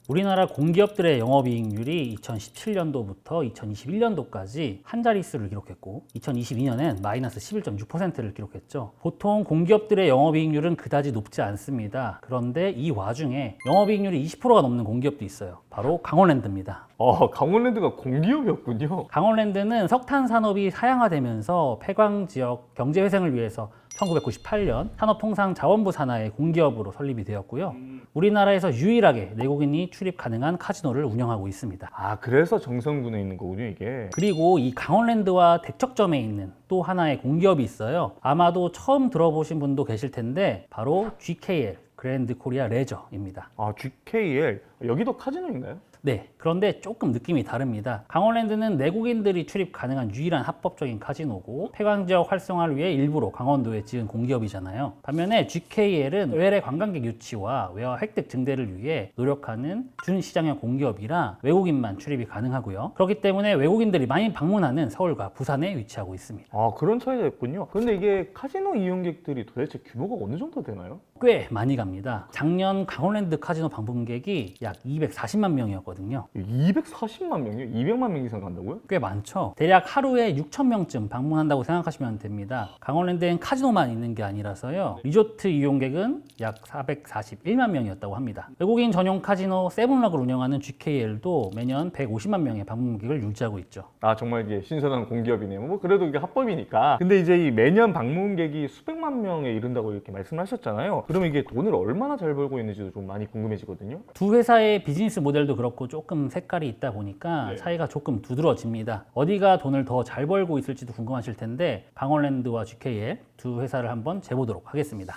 우리나라 공기업들의 영업이익률이 2017년도부터 2021년도까지 한 자릿수를 기록했고 2022년엔 마이너스 11.6%를 기록했죠. 보통 공기업들의 영업이익률은 그다지 높지 않습니다. 그런데 이 와중에 영업이익률이 20%가 넘는 공기업도 있어요. 바로 강원랜드입니다. 강원랜드가 공기업이었군요. 강원랜드는 석탄 산업이 사양화되면서 폐광 지역 경제 회생을 위해서 1998년 산업통상자원부 산하의 공기업으로 설립이 되었고요. 우리나라에서 유일하게 내국인이 출입 가능한 카지노를 운영하고 있습니다. 그래서 정선군에 있는 거군요, 이게. 그리고 이 강원랜드와 대척점에 있는 또 하나의 공기업이 있어요. 아마도 처음 들어보신 분도 계실 텐데 바로 GKL, 그랜드 코리아 레저입니다. GKL. 여기도 카지노인가요? 네, 그런데 조금 느낌이 다릅니다. 강원랜드는 내국인들이 출입 가능한 유일한 합법적인 카지노고 폐광지역 활성화를 위해 일부러 강원도에 지은 공기업이잖아요. 반면에 GKL은 외래 관광객 유치와 외화 획득 증대를 위해 노력하는 준시장형 공기업이라 외국인만 출입이 가능하고요. 그렇기 때문에 외국인들이 많이 방문하는 서울과 부산에 위치하고 있습니다. 그런 차이가 있군요. 그런데 이게 카지노 이용객들이 도대체 규모가 어느 정도 되나요? 꽤 많이 갑니다. 작년 강원랜드 카지노 방문객이 약 240만 명이었거든요. 240만 명이요? 200만 명 이상 간다고요? 꽤 많죠. 대략 하루에 6천 명쯤 방문한다고 생각하시면 됩니다. 강원랜드엔 카지노만 있는 게 아니라서요. 리조트 이용객은 약 441만 명이었다고 합니다. 외국인 전용 카지노 세븐락을 운영하는 GKL도 매년 150만 명의 방문객을 유지하고 있죠. 정말 이게 신선한 공기업이네요. 그래도 이게 합법이니까. 근데 이제 이 매년 방문객이 수백만 명에 이른다고 이렇게 말씀하셨잖아요. 그러면 이게 돈을 얼마나 잘 벌고 있는지도 좀 많이 궁금해지거든요. 두 회사의 비즈니스 모델도 그렇고 조금 색깔이 있다 보니까 네. 차이가 조금 두드러집니다. 어디가 돈을 더 잘 벌고 있을지도 궁금하실 텐데 강원랜드와 GKL 두 회사를 한번 재보도록 하겠습니다.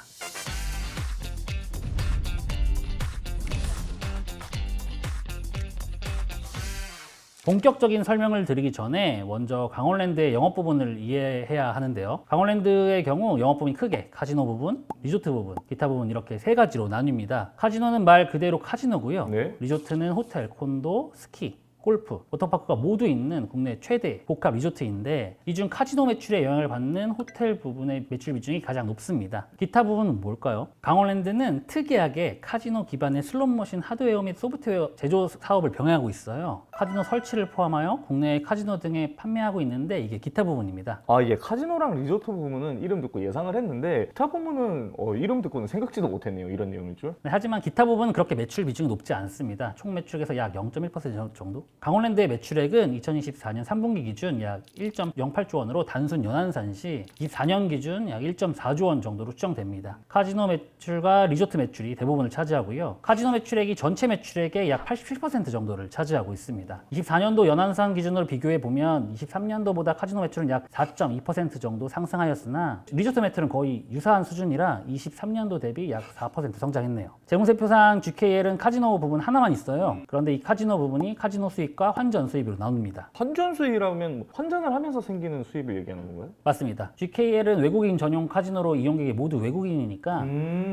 본격적인 설명을 드리기 전에 먼저 강원랜드의 영업 부분을 이해해야 하는데요. 강원랜드의 경우 영업 부분이 크게 카지노 부분, 리조트 부분, 기타 부분 이렇게 세 가지로 나뉩니다. 카지노는 말 그대로 카지노고요. 네. 리조트는 호텔, 콘도, 스키, 골프, 워터파크가 모두 있는 국내 최대 복합 리조트인데 이 중 카지노 매출에 영향을 받는 호텔 부분의 매출 비중이 가장 높습니다. 기타 부분은 뭘까요? 강원랜드는 특이하게 카지노 기반의 슬롯머신 하드웨어 및 소프트웨어 제조 사업을 병행하고 있어요. 카지노 설치를 포함하여 국내 카지노 등에 판매하고 있는데 이게 기타 부분입니다. 이게 카지노랑 리조트 부분은 이름 듣고 예상을 했는데 기타 부분은 이름 듣고는 생각지도 못했네요. 이런 내용일 줄. 하지만 기타 부분은 그렇게 매출 비중이 높지 않습니다. 총 매출에서 약 0.1% 정도? 강원랜드의 매출액은 2024년 3분기 기준 약 1.08조 원으로 단순 연환산 시 24년 기준 약 1.4조 원 정도로 추정됩니다. 카지노 매출과 리조트 매출이 대부분을 차지하고요. 카지노 매출액이 전체 매출액의 약 87% 정도를 차지하고 있습니다. 24년도 연환산 기준으로 비교해 보면 23년도보다 카지노 매출은 약 4.2% 정도 상승하였으나 리조트 매출은 거의 유사한 수준이라 23년도 대비 약 4% 성장했네요. 재무제표상 GKL은 카지노 부분 하나만 있어요. 그런데 이 카지노 부분이 카지노 수익과 환전 수입으로 나눕니다. 환전 수익이라면 환전을 하면서 생기는 수입을 얘기하는 건가요? 맞습니다. GKL은 외국인 전용 카지노로 이용객이 모두 외국인이니까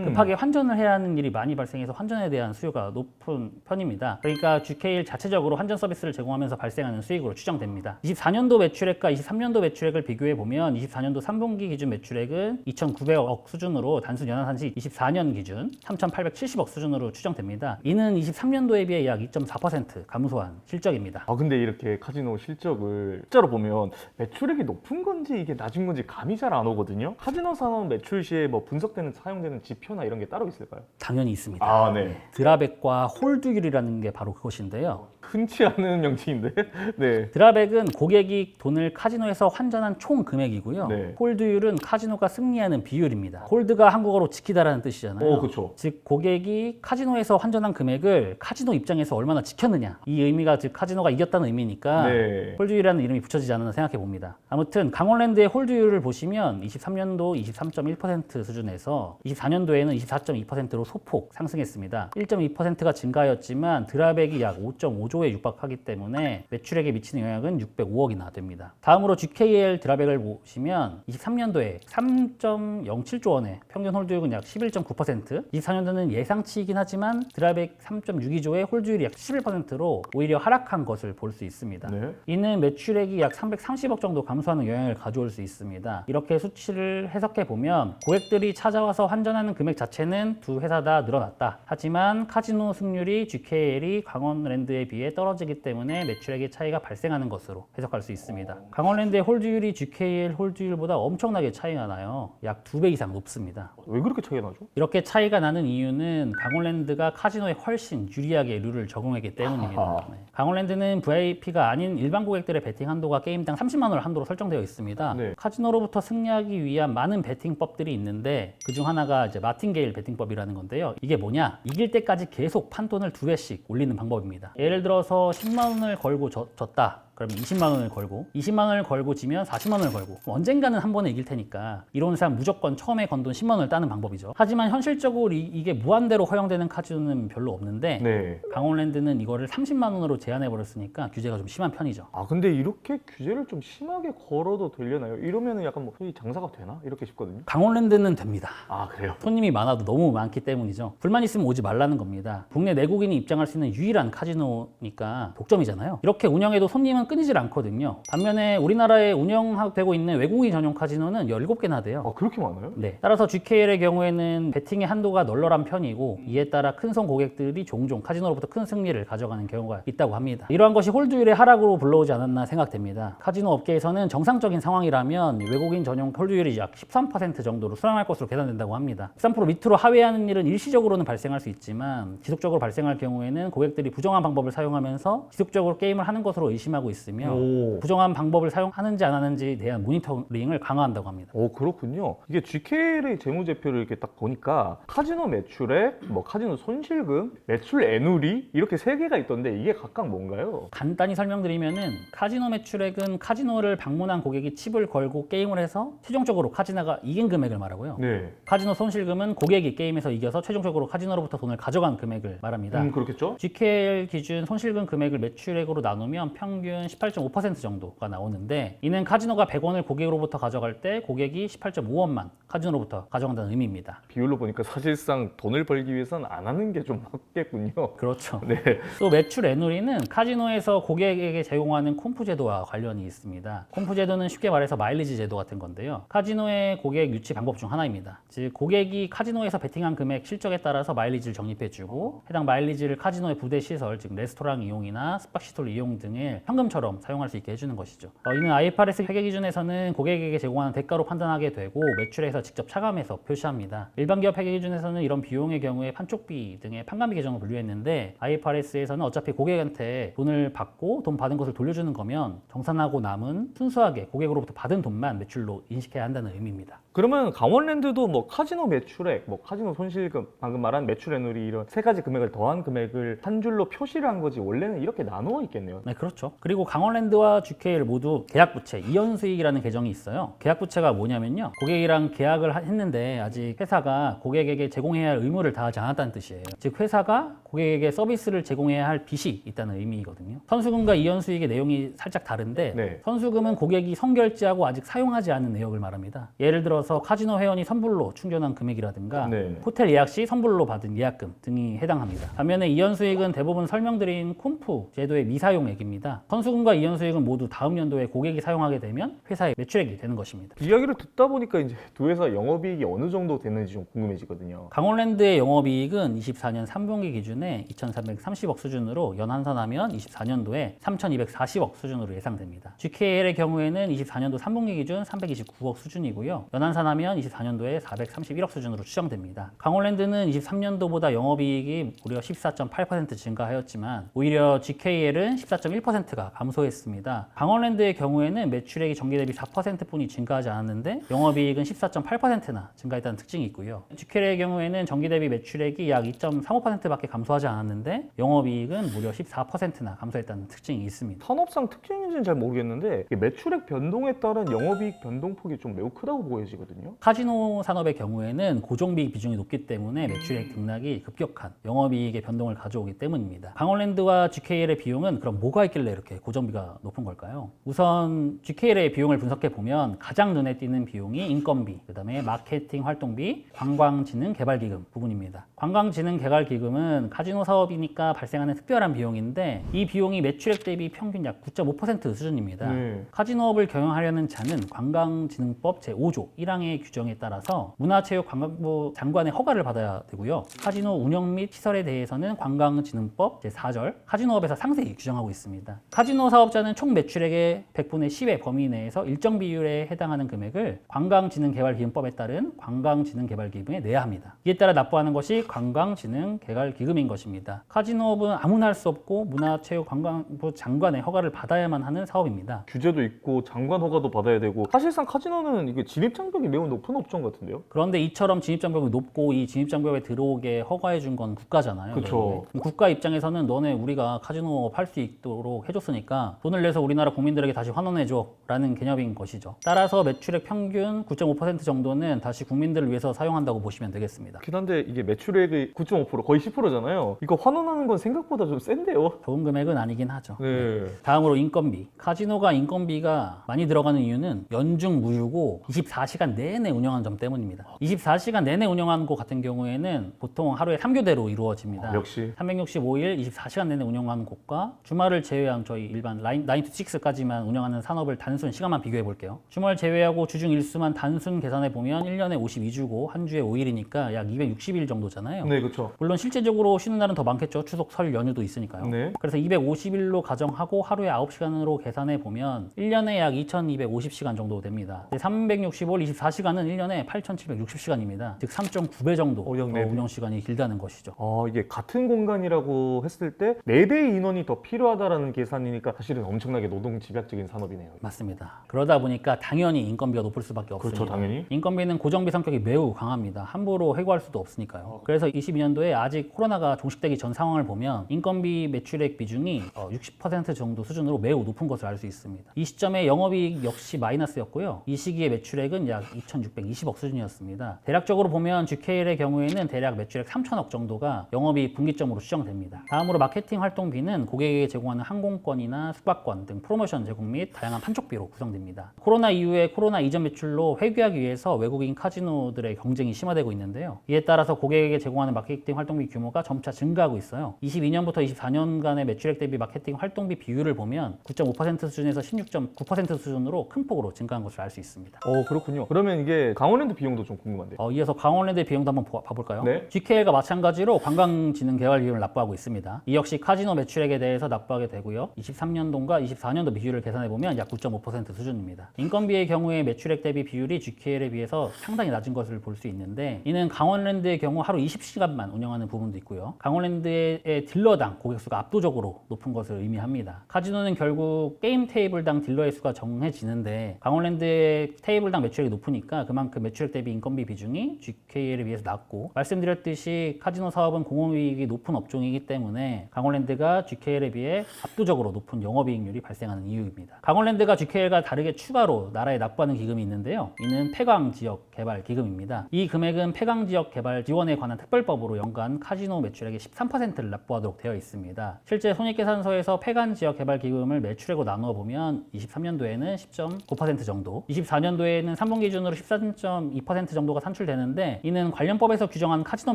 급하게 환전을 해야 하는 일이 많이 발생해서 환전에 대한 수요가 높은 편입니다. 그러니까 GKL 자체적으로 환전 서비스를 제공하면서 발생하는 수익으로 추정됩니다. 24년도 매출액과 23년도 매출액을 비교해 보면 24년도 3분기 기준 매출액은 2,900억 수준으로 단순 연환한 시 24년 기준 3,870억 수준으로 추정됩니다. 이는 23년도에 비해 약 2.4% 감소한 실적입니다. 근데 이렇게 카지노 실적을 숫자로 보면 매출액이 높은 건지 이게 낮은 건지 감이 잘 안 오거든요. 카지노 산업 매출 시에 분석되는 사용되는 지표나 이런 게 따로 있을까요? 당연히 있습니다. 네. 드랍액과 홀드율이라는 게 바로 그것인데요. 흔치 않은 명칭인데. 네. 드랍액은 고객이 돈을 카지노에서 환전한 총 금액이고요. 네. 홀드율은 카지노가 승리하는 비율입니다. 홀드가 한국어로 지키다라는 뜻이잖아요. 그렇죠. 즉 고객이 카지노에서 환전한 금액을 카지노 입장에서 얼마나 지켰느냐, 이 의미가 즉 카지노가 이겼다는 의미니까 네. 홀드율이라는 이름이 붙여지지 않았나 생각해 봅니다. 아무튼 강원랜드의 홀드율을 보시면 23년도 23.1% 수준에서 24년도에는 24.2%로 소폭 상승했습니다. 1.2%가 증가하였지만 드랍액이 약 5.5조의 정도에 육박하기 때문에 매출액에 미치는 영향은 605억이나 됩니다. 다음으로 GKL 드라백을 보시면 23년도에 3.07조 원의 평균 홀드율은 약 11.9%, 24년도는 예상치이긴 하지만 드라백 3.62조의 홀드율이 약 11%로 오히려 하락한 것을 볼 수 있습니다. 네. 이는 매출액이 약 330억 정도 감소하는 영향을 가져올 수 있습니다. 이렇게 수치를 해석해 보면 고객들이 찾아와서 환전하는 금액 자체는 두 회사 다 늘어났다. 하지만 카지노 승률이 GKL이 강원랜드에 비해 떨어지기 때문에 매출액의 차이가 발생하는 것으로 해석할 수 있습니다. 강원랜드의 홀드율이 GKL 홀드율보다 엄청나게 차이가 나요. 약 2배 이상 높습니다. 왜 그렇게 차이가 나죠? 이렇게 차이가 나는 이유는 강원랜드가 카지노에 훨씬 유리하게 룰을 적용했기 때문입니다. 아하. 네. 강원랜드는 VIP가 아닌 일반 고객들의 베팅 한도가 게임당 30만 원을 한도로 설정되어 있습니다. 네. 카지노로부터 승리하기 위한 많은 베팅법들이 있는데 그중 하나가 이제 마틴게일 베팅법이라는 건데요. 이게 뭐냐? 이길 때까지 계속 판돈을 2배씩 올리는 방법입니다. 예를 들어서 10만 원을 걸고 졌다. 그러면 20만 원을 걸고 20만 원을 걸고 지면 40만 원을 걸고 언젠가는 한 번에 이길 테니까 이론상 무조건 처음에 건 돈 10만 원을 따는 방법이죠. 하지만 현실적으로 이게 무한대로 허용되는 카지노는 별로 없는데 네. 강원랜드는 이거를 30만 원으로 제한해 버렸으니까 규제가 좀 심한 편이죠. 아 근데 이렇게 규제를 좀 심하게 걸어도 되려나요? 이러면은 약간 뭐 소위 장사가 되나? 이렇게 싶거든요. 강원랜드는 됩니다. 아 그래요? 손님이 많아도 너무 많기 때문이죠. 불만 있으면 오지 말라는 겁니다. 국내 내국인이 입장할 수 있는 유일한 카지노니까 독점이잖아요. 이렇게 운영해도 손님은 끊이질 않거든요. 반면에 우리나라에 운영되고 있는 외국인 전용 카지노는 17개나 돼요. 아 그렇게 많아요? 네. 따라서 GKL의 경우에는 베팅의 한도가 널널한 편이고 이에 따라 큰손 고객들이 종종 카지노로부터 큰 승리를 가져가는 경우가 있다고 합니다. 이러한 것이 홀드율의 하락으로 불러오지 않았나 생각됩니다. 카지노 업계에서는 정상적인 상황이라면 외국인 전용 홀드율이 약 13% 정도로 수렴할 것으로 계산된다고 합니다. 13% 밑으로 하회하는 일은 일시적으로는 발생할 수 있지만 지속적으로 발생할 경우에는 고객들이 부정한 방법을 사용하면서 지속적으로 게임을 하는 것으로 의심하고 있으며 오. 부정한 방법을 사용하는지 안 하는지에 대한 모니터링을 강화한다고 합니다. 오 그렇군요. 이게 GKL의 재무제표를 이렇게 딱 보니까 카지노 매출액, 뭐 카지노 손실금, 매출 애누리 이렇게 세 개가 있던데 이게 각각 뭔가요? 간단히 설명드리면은 카지노 매출액은 카지노를 방문한 고객이 칩을 걸고 게임을 해서 최종적으로 카지노가 이긴 금액을 말하고요. 네. 카지노 손실금은 고객이 게임에서 이겨서 최종적으로 카지노로부터 돈을 가져간 금액을 말합니다. 그렇겠죠? GKL 기준 손실금 금액을 매출액으로 나누면 평균 18.5% 정도가 나오는데 이는 카지노가 100원을 고객으로부터 가져갈 때 고객이 18.5원만 카지노로부터 가져간다는 의미입니다. 비율로 보니까 사실상 돈을 벌기 위해서는 안 하는 게 좀 맞겠군요. 그렇죠. 네. 또 매출 애누리는 카지노에서 고객에게 제공하는 콤프 제도와 관련이 있습니다. 콤프 제도는 쉽게 말해서 마일리지 제도 같은 건데요. 카지노의 고객 유치 방법 중 하나입니다. 즉 고객이 카지노에서 베팅한 금액 실적에 따라서 마일리지를 적립해주고 해당 마일리지를 카지노의 부대 시설, 즉 레스토랑 이용이나 스파시톨 이용 등의 현금처럼 사용할 수 있게 해주는 것이죠. 이는 IFRS 회계 기준에서는 고객에게 제공하는 대가로 판단하게 되고 매출에서 직접 차감해서 표시합니다. 일반 기업 회계 기준에서는 이런 비용의 경우에 판촉비 등의 판관비 계정을 분류했는데 IFRS에서는 어차피 고객한테 돈을 받고 돈 받은 것을 돌려주는 거면 정산하고 남은 순수하게 고객으로부터 받은 돈만 매출로 인식해야 한다는 의미입니다. 그러면 강원랜드도 뭐 카지노 매출액, 뭐 카지노 손실금, 방금 말한 매출 애누리 이런 세 가지 금액을 더한 금액을 한 줄로 표시를 한 거지 원래는 이렇게 나누어 있겠네요. 네, 그렇죠. 그리고 강원랜드와 GKL 모두 계약부채, 이연수익이라는 계정이 있어요. 계약부채가 뭐냐면요. 고객이랑 계약을 했는데 아직 회사가 고객에게 제공해야 할 의무를 다하지 않았다는 뜻이에요. 즉 회사가 고객에게 서비스를 제공해야 할 빚이 있다는 의미거든요. 선수금과 이연수익의 내용이 살짝 다른데 네. 선수금은 고객이 선결제하고 아직 사용하지 않은 내역을 말합니다. 예를 들어서 카지노 회원이 선불로 충전한 금액이라든가 네. 호텔 예약 시 선불로 받은 예약금 등이 해당합니다. 반면에 이연수익은 대부분 설명드린 콤프 제도의 미사용액입니다. 선수금과 이연수익은 모두 다음 연도에 고객이 사용하게 되면 회사의 매출액이 되는 것입니다. 이야기를 듣다 보니까 이제 두 회사 영업이익이 어느 정도 되는지 좀 궁금해지거든요. 강원랜드의 영업이익은 24년 3분기 기준에 2,330억 수준으로 연환산하면 24년도에 3,240억 수준으로 예상됩니다. GKL의 경우에는 24년도 3분기 기준 329억 수준이고요. 연환산하면 24년도에 431억 수준으로 추정됩니다. 강원랜드는 23년도보다 영업이익이 무려 14.8% 증가하였지만 오히려 GKL은 14.1%가 감소했습니다. 강원랜드의 경우에는 매출액이 전기 대비 4%뿐이 증가하지 않았는데 영업이익은 14.8%나 증가했다는 특징이 있고요. GKL의 경우에는 전기 대비 매출액이 약 2.35%밖에 감소하지 않았는데 영업이익은 무려 14%나 감소했다는 특징이 있습니다. 산업상 특징인지는 잘 모르겠는데 이게 매출액 변동에 따른 영업이익 변동폭이 좀 매우 크다고 보여지거든요. 보이거든요. 카지노 산업의 경우에는 고정비익 비중이 높기 때문에 매출액 등락이 급격한 영업이익의 변동을 가져오기 때문입니다. 강원랜드와 GKL의 비용은 그럼 뭐가 있길래 이렇게 고정비가 높은 걸까요? 우선 GKL의 비용을 분석해 보면 가장 눈에 띄는 비용이 인건비, 그다음에 마케팅 활동비, 관광진흥개발기금 부분입니다. 관광진흥개발기금은 카지노 사업이니까 발생하는 특별한 비용인데 이 비용이 매출액 대비 평균 약 9.5% 수준입니다. 네. 카지노업을 경영하려는 자는 관광진흥법 제5조 1항의 규정에 따라서 문화체육관광부 장관의 허가를 받아야 되고요. 카지노 운영 및 시설에 대해서는 관광진흥법 제4절 카지노업에서 상세히 규정하고 있습니다. 카지노 사업자는 총 매출액의 100분의 10의 범위 내에서 일정 비율에 해당하는 금액을 관광진흥개발기금법에 따른 관광진흥개발기금에 내야 합니다. 이에 따라 납부하는 것이 관광진흥개발기금인 것입니다. 카지노업은 아무나 할 수 없고 문화체육관광부 장관의 허가를 받아야만 하는 사업입니다. 규제도 있고 장관 허가도 받아야 되고 사실상 카지노는 이게 진입장벽이 매우 높은 업종 같은데요? 그런데 이처럼 진입장벽이 높고 이 진입장벽에 들어오게 허가해 준 건 국가잖아요. 그쵸. 결국에. 국가 입장에서는 너네 우리가 카지노 할 수 있도록 해줬으니까 돈을 내서 우리나라 국민들에게 다시 환원해줘 라는 개념인 것이죠. 따라서 매출액 평균 9.5% 정도는 다시 국민들을 위해서 사용한다고 보시면 되겠습니다. 그긴 한데 이게 매출액의 9.5% 거의 10%잖아요. 이거 환원하는 건 생각보다 좀 센데요? 좋은 금액은 아니긴 하죠. 네. 다음으로 인건비. 카지노가 인건비가 많이 들어가는 이유는 연중 무휴고 24시간 내내 운영하는 점 때문입니다. 24시간 내내 운영하는 곳 같은 경우에는 보통 하루에 3교대로 이루어집니다. 역시 365일 24시간 내내 운영하는 곳과 주말을 제외한 저희 일반 9 to 6까지만 운영하는 산업을 단순 시간만 비교해 볼게요. 주말 제외하고 주중 일수만 단순 계산해 보면 1년에 52주고 한 주에 5일이니까 약 260일 정도잖아요. 네, 그렇죠. 물론 실제적으로 쉬는 날은 더 많겠죠. 추석, 설 연휴도 있으니까요. 네. 그래서 250일로 가정하고 하루에 9시간으로 계산해 보면 1년에 약 2250시간 정도 됩니다. 365일 24시간은 1년에 8760시간입니다. 즉 3.9배 정도 더 네. 운영 시간이 길다는 것이죠. 이게 같은 공간이라고 했을 때 4배 인원이 더 필요하다라는 계산이니까 사실은 엄청나게 노동 집약적인 산업이네요. 맞습니다. 그러다 보니까 당연히 인건비가 높을 수밖에 없습니다. 그렇죠, 당연히. 인건비는 고정비 성격이 매우 강합니다. 함부로 해고할 수도 없으니까요. 그래서 22년도에 아직 코로나가 종식되기 전 상황을 보면 인건비 매출액 비중이 60% 정도 수준으로 매우 높은 것을 알 수 있습니다. 이 시점에 영업이익 역시 마이너스였고요. 이 시기에 매출액은 약 2,620억 수준이었습니다. 대략적으로 보면 GKL의 경우에는 대략 매출액 3천억 정도가 영업이익 분기점으로 추정됩니다. 다음으로 마케팅 활동비는 고객에게 제공하는 항공권이나 숙박권 등 프로모션 제공 및 다양한 판촉비로 구성됩니다. 코로나 이후에 코로나 이전 매출로 회귀하기 위해서 외국인 카지노들의 경쟁이 심화되고 있는데요. 이에 따라서 고객에게 제공하는 마케팅 활동비 규모가 점차 증가하고 있어요. 22년부터 24년간의 매출액 대비 마케팅 활동비 비율을 보면 9.5% 수준에서 16.9% 수준으로 큰 폭으로 증가한 것을 알 수 있습니다. 그렇군요. 그러면 이게 강원랜드 비용도 좀 궁금한데요. 이어서 강원랜드의 비용도 한번 봐볼까요? 네. GKL과 마찬가지로 관광진흥개발비용을 납부하고 있습니다. 이 역시 카지노 매출액에 대해서 납부하게 되고요. 23년도과 24년도 비율을 계산해보면 약 9.5% 수준입니다. 인건비의 경우에 매출액 대비 비율이 GKL에 비해서 상당히 낮은 것을 볼 수 있는데 이는 강원랜드의 경우 하루 20시간만 운영하는 부분도 있고요. 강원랜드의 딜러당 고객 수가 압도적으로 높은 것을 의미합니다. 카지노는 결국 게임 테이블당 딜러의 수가 정해지는데 강원랜드의 테이블당 매출액이 높으니까 그만큼 매출액 대비 인건비 비중이 GKL에 비해서 낮고 말씀드렸듯이 카지노 사업은 공업이익이 높은 업종이기 때문에 강원랜드가 GKL에 비해 압도적으로 높은 영업이익률이 발생하는 이유입니다. 강원랜드가 GKL과 다르게 추가로 나라에 납부하는 기금이 있는데요. 이는 폐광 지역 개발 기금입니다. 이 금액은 폐광 지역 개발 지원에 관한 특별법으로 연간 카지노 매출액의 13%를 납부하도록 되어 있습니다. 실제 손익계산서에서 폐광 지역 개발 기금을 매출액으로 나누어 보면 23년도에는 10.9% 정도, 24년도에는 3분 기준으로 13.2% 정도가 산출되는데 이는 관련법에서 규정한 카지노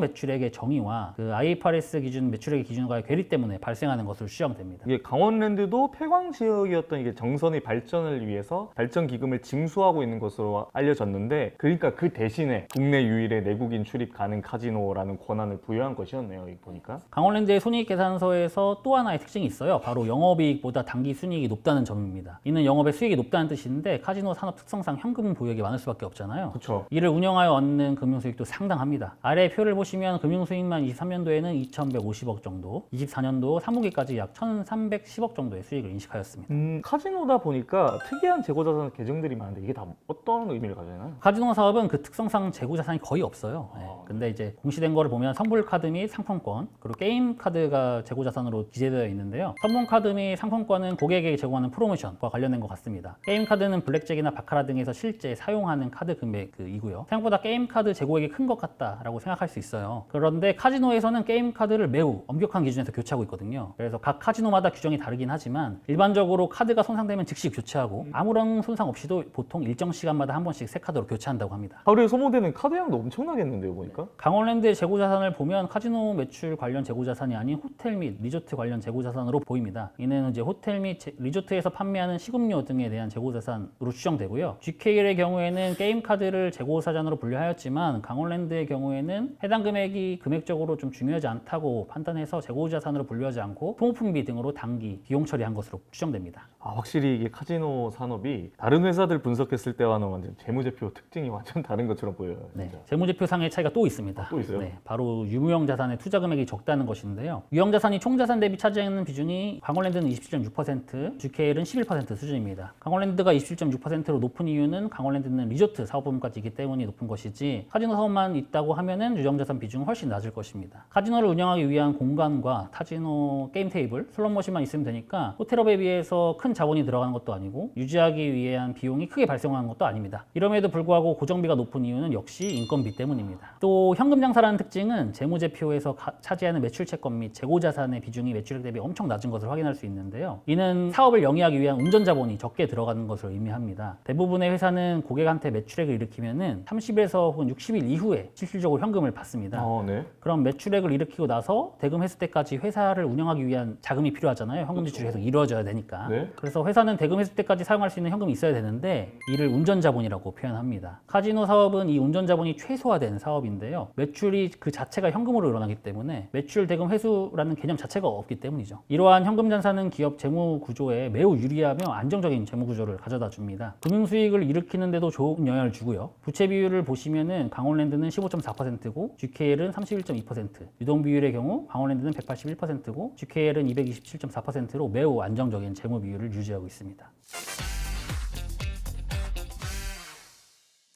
매출액의 정의와 그 IFRS 기준 매출액의 기준과의 괴리 때문에 발생하는 것으로 추정됩니다. 이게 강원랜드도 폐광 지역이었던 이게 정선의 발전을 위해서 발전 기금을 징수하고 있는 것으로 알려졌는데 그러니까 그 대신에 국내 유일의 내국인 출입 가능 카지노라는 권한을 부여한 것이었네요. 이거 보니까. 강원랜드의 손익계산서에서 또 하나의 특징이 있어요. 바로 영업이익보다 당기 순이익이 높다는 점입니다. 이는 영업의 수익이 높다는 뜻인데 카지노 산업 특성상 현금 보유액이 많을 수밖에 없잖아요. 그렇죠. 이를 운영하여 얻는 금융수익도 상당합니다. 아래 표를 보시면 금융수익만 23년도에는 2,150억 정도, 24년도 3분기까지 약 1,310억 정도의 수익을 인식하였습니다. 카지노다 보니까 특이한 재고자산 계정들이 많은데 이게 다 어떤 의미를 가져나요? 카지노 사업은 그 특성상 재고자산이 거의 없어요. 네. 근데 이제 공시된 거를 보면 선불카드 및 상품권, 그리고 게임 카드가 재고자산으로 기재되어 있는데요. 선불카드 및 상품권은 고객에게 제공하는 프로모션과 관련된 것 같습니다. 게임 카드는 블랙잭이나 바카라 등에서 실제 사용하는 책정하는 카드 금액이고요. 생각보다 게임 카드 재고액이 큰 것 같다라고 생각할 수 있어요. 그런데 카지노에서는 게임 카드를 매우 엄격한 기준에서 교체하고 있거든요. 그래서 각 카지노마다 규정이 다르긴 하지만 일반적으로 카드가 손상되면 즉시 교체하고 아무런 손상 없이도 보통 일정 시간마다 한 번씩 새 카드로 교체한다고 합니다. 하루에 소모되는 카드 양도 엄청나겠는데요, 보니까? 강원랜드의 재고자산을 보면 카지노 매출 관련 재고자산이 아닌 호텔 및 리조트 관련 재고자산으로 보입니다. 이는 이제 호텔 및 리조트에서 판매하는 식음료 등에 대한 재고자산으로 추정되고요. GKL의 경우에는 게임 카드를 재고자산으로 분류하였지만 강원랜드의 경우에는 해당 금액이 금액적으로 좀 중요하지 않다고 판단해서 재고자산으로 분류하지 않고 소모품비 등으로 단기 비용 처리한 것으로 추정됩니다. 확실히 이게 카지노 산업이 다른 회사들 분석했을 때와는 완전 재무제표 특징이 완전 다른 것처럼 보여요. 네, 진짜. 재무제표상의 차이가 또 있습니다. 또 있어요? 네, 바로 유무형 자산의 투자 금액이 적다는 것인데요. 유형 자산이 총 자산 대비 차지하는 비중이 강원랜드는 27.6%, GKL은 11% 수준입니다. 강원랜드가 27.6%로 높은 이유는 강원랜드는 리조트 사업 부문까지 있기 때문이 높은 것이지 카지노 사업만 있다고 하면은 유형 자산 비중은 훨씬 낮을 것입니다. 카지노를 운영하기 위한 공간과 카지노 게임 테이블, 슬롯 머신만 있으면 되니까 호텔업에 비해서 큰 자본이 들어가는 것도 아니고 유지하기 위한 비용이 크게 발생하는 것도 아닙니다. 이럼에도 불구하고 고정비가 높은 이유는 역시 인건비 때문입니다. 또 현금 장사라는 특징은 재무제표에서 차지하는 매출 채권 및 재고자산의 비중이 매출액 대비 엄청 낮은 것을 확인할 수 있는데요. 이는 사업을 영위하기 위한 운전 자본이 적게 들어가는 것을 의미합니다. 대부분의 회사는 고객한테 매출액을 일으키면은 30일에서 혹은 60일 이후에 실질적으로 현금을 받습니다. 네. 그럼 매출액을 일으키고 나서 대금 회수 때까지 회사를 운영하기 위한 자금이 필요하잖아요. 현금 지출이 계속 이루어져야 되니까. 네. 그래서 회사는 대금 회수 때까지 사용할 수 있는 현금이 있어야 되는데 이를 운전 자본이라고 표현합니다. 카지노 사업은 이 운전 자본이 최소화된 사업인데요. 매출이 그 자체가 현금으로 일어나기 때문에 매출 대금 회수라는 개념 자체가 없기 때문이죠. 이러한 현금 잔사는 기업 재무 구조에 매우 유리하며 안정적인 재무 구조를 가져다 줍니다. 금융 수익을 일으키는데도 좋은 영향을 주고요. 부채 비율을 보시면은 강원랜드는 15.4%고 GKL은 31.2%, 유동 비율의 경우 강원랜드는 181%고 GKL은 227.4%로 매우 안정적인 재무 비율을 유지하고 있습니다.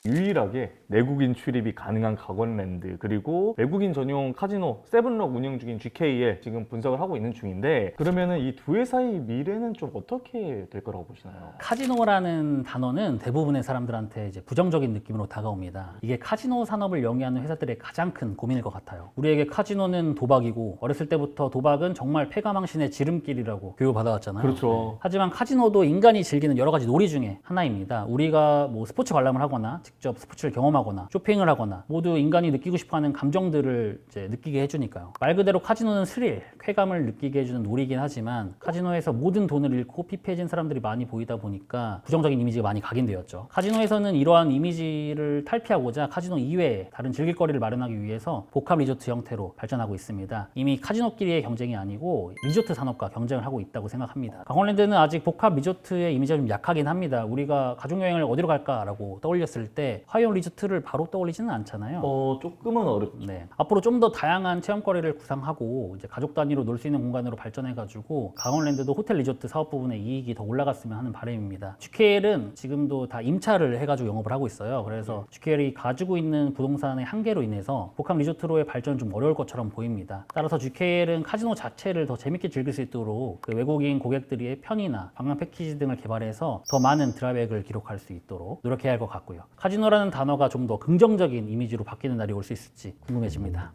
유일하게 내국인 출입이 가능한 강원랜드 그리고 외국인 전용 카지노 세븐럭 운영 중인 GK에 지금 분석을 하고 있는 중인데 그러면은 이 두 회사의 미래는 좀 어떻게 될 거라고 보시나요? 카지노라는 단어는 대부분의 사람들한테 이제 부정적인 느낌으로 다가옵니다. 이게 카지노 산업을 영위하는 회사들의 가장 큰 고민일 것 같아요. 우리에게 카지노는 도박이고 어렸을 때부터 도박은 정말 패가망신의 지름길이라고 교육받아왔잖아요. 그렇죠. 하지만 카지노도 인간이 즐기는 여러 가지 놀이 중에 하나입니다. 우리가 뭐 스포츠 관람을 하거나 직접 스포츠를 경험하거나 쇼핑을 하거나 모두 인간이 느끼고 싶어하는 감정들을 이제 느끼게 해주니까요. 말 그대로 카지노는 스릴, 쾌감을 느끼게 해주는 놀이긴 하지만 카지노에서 모든 돈을 잃고 피폐해진 사람들이 많이 보이다 보니까 부정적인 이미지가 많이 각인되었죠. 카지노에서는 이러한 이미지를 탈피하고자 카지노 이외에 다른 즐길거리를 마련하기 위해서 복합 리조트 형태로 발전하고 있습니다. 이미 카지노끼리의 경쟁이 아니고 리조트 산업과 경쟁을 하고 있다고 생각합니다. 강원랜드는 아직 복합 리조트의 이미지가 좀 약하긴 합니다. 우리가 가족여행을 어디로 갈까라고 떠올렸을 때 화이온 리조트를 바로 떠올리지는 않잖아요. 조금은 어렵죠. 네. 앞으로 좀 더 다양한 체험거리를 구상하고 이제 가족 단위로 놀 수 있는 공간으로 발전해가지고 강원랜드도 호텔 리조트 사업 부분의 이익이 더 올라갔으면 하는 바람입니다. GKL은 지금도 다 임차를 해가지고 영업을 하고 있어요. 그래서 GKL이 가지고 있는 부동산의 한계로 인해서 복합 리조트로의 발전은 좀 어려울 것처럼 보입니다. 따라서 GKL은 카지노 자체를 더 재밌게 즐길 수 있도록 그 외국인 고객들의 편의나 관광 패키지 등을 개발해서 더 많은 드랍액을 기록할 수 있도록 노력해야 할 것 같고요. 카지노라는 단어가 좀 더 긍정적인 이미지로 바뀌는 날이 올 수 있을지 궁금해집니다.